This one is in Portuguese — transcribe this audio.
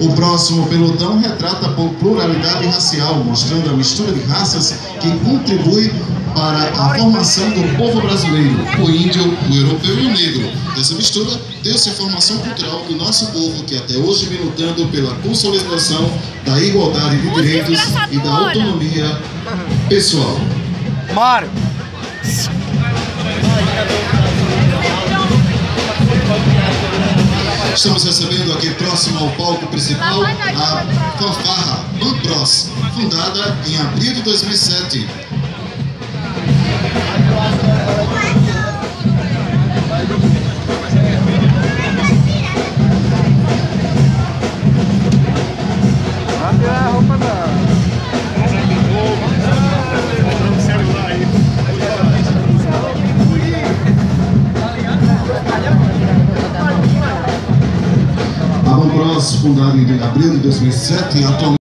O próximo pelotão retrata a pluralidade racial, mostrando a mistura de raças que contribui para a formação do povo brasileiro, o índio, o europeu e o negro. Dessa mistura, deu-se a formação cultural do nosso povo, que até hoje vem lutando pela consolidação da igualdade de direitos e da autonomia pessoal. Mário! Estamos recebendo aqui próximo ao palco principal a fanfarra Mampros, fundada em abril de 2007. A Mampros, fundada em abril de 2007, atualmente